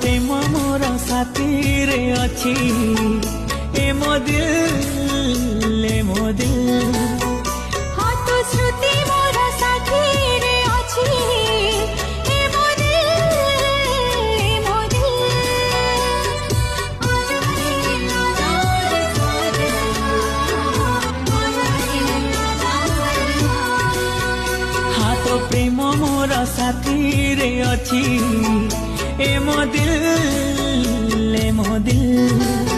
प्रेम मोर साथी रे अच्छी ए मो दिल ए मो दिल हाथ श्रुति मोर साथी रे अछि ए मो हाथ प्रेम मोर साथी रे अच्छी ए मो दिल ए मो दिल